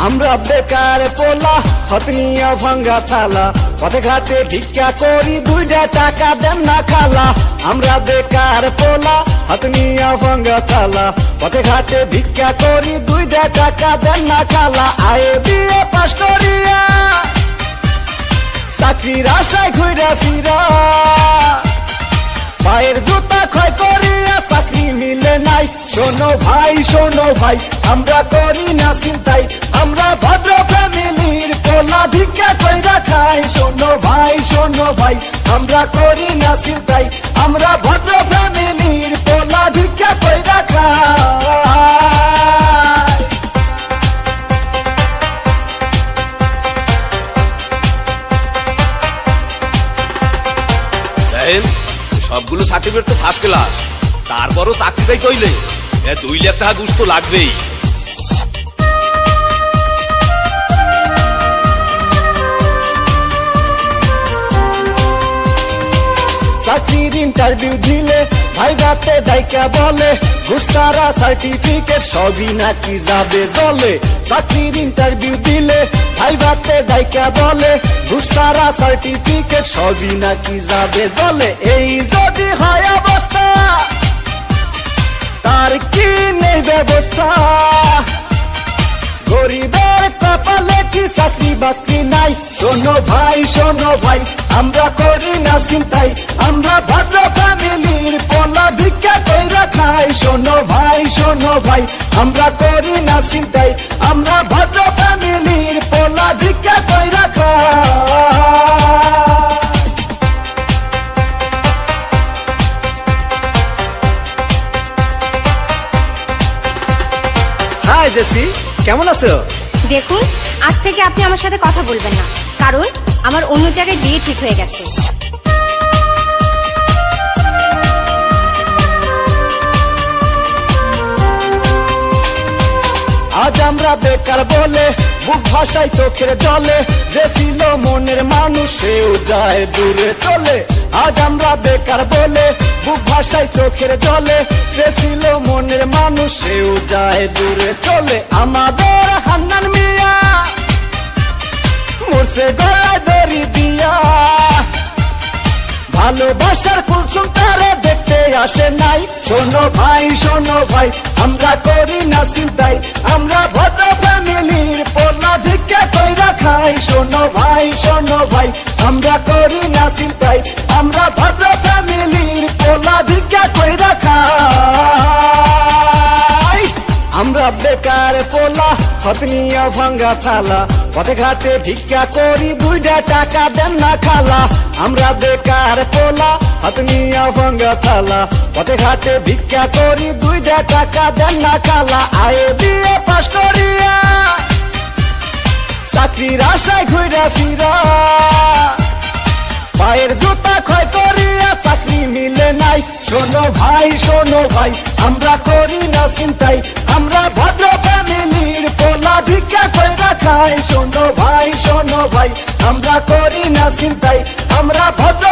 আমরা বেকার পোলা হতনিয়া ভাঙ্গা থালা পথে ঘাটে ভিক্ষা করি 2টা টাকা দেন না খালা। আমরা বেকার পোলা হতনিয়া ভাঙ্গা থালা পথে ঘাটে ভিক্ষা করি 2টা টাকা দেন না খালা। আয়ে বিয়ে পাশ করিয়া চাকরির আশায় ঘুরা ফিরা পায়ের জুতা ক্ষয় করিয়া চাকরি মিলে নাই। শোনো ভাই আমরা করি না চিন্তাই, আমরা ভদ্র ফ্যামিলির পোলা ভিক্ষা কইরা খাই। শোনো ভাই আমরা করি না চিন্তাই, আমরা ভদ্র ফ্যামিলির পোলা ভিক্ষা কইরা খাই। সবগুলো সার্টিফিকেট তো ফার্স্ট ক্লাস, তারপরও চাকরিটাই কইলে 2 লাখ টাকা ঘুষ তো লাগবেই। চাকরির ইন্টারভিউ দিলে ভাই বাতে ডাইকা বলে ঘুষ ছাড়া সার্টিফিকেট সবই নাকি যাবে জলে। চাকরির ইন্টারভিউ দিলে ভাই বাতে ডাইকা বলে ঘুষ ছাড়া সার্টিফিকেট সবই নাকি যাবে জলে। এই যদি হয় অবস্থা তার কি নেই ব্যবস্থা, গরিবের কপালে কি চাকরি বাকরি নাই। শোনো ভাই আমরা করি না চিন্তাই, আমরা ভদ্র ফ্যামিলির পোলা ভিক্ষা কইরা খাই। শোনো ভাই আমরা করি না চিন্তাই, আমরা ভদ্র ফ্যামিলির পোলা ভিক্ষা কইরা খাই। হাই জেসি, কেমন আছো? দেখুন, আজ থেকে আপনি আমার সাথে কথা বলবেন না, কারণ আমার অন্য জায়গায় বিয়ে ঠিক হয়ে গেছে। আজ আমরা বেকার বলে বুক ভাষায় চোখের জলে, যে ছিল মনের মানুষ সেও যায় দূরে চলে। আজ আমরা বেকার বলে বুক ভাষায় চোখের জলে, যে ছিল মনের মানুষ সেও যায় দূরে চলে। আমাদের হান্নান মিয়া মরছে গলায় দড়ি দিয়া, ভালোবাসার কুলসুম তারে দেখতে আসে নাই। শোনো ভাই আমরা করি না চিন্তাই, আমরা ভদ্র ফ্যামিলির পোলা ভিক্ষা কইরা খাই। শোনো ভাই আমরা করি না চিন্তাই, আমরা ভদ্র ফ্যামিলির পোলা ভিক্ষা কইরা খাই। আমরা বেকার পোলা হতনিয়া ভাঙ্গা থালা পথে ঘাটে ভিক্ষা করি 2টা টাকা দেন না খালা। আমরা বেকার পোলা হতনিয়া ভাঙ্গা থালা পথে ঘাটে ভিক্ষা করি 2টা টাকা দেন না খালা। আয়ে বিয়ে পাশ করিয়া চাকরির আশায় ঘুরা ফিরা পায়ের জুতা ক্ষয় করিয়া চাকরি মিলে নাই। শোনো ভাই আমরা করি না চিন্তাই, আমরা ভদ্র ফ্যামিলির পোলা ভিক্ষা কইরা খাই। শোনো ভাই আমরা করি না চিন্তাই, আমরা ভদ্র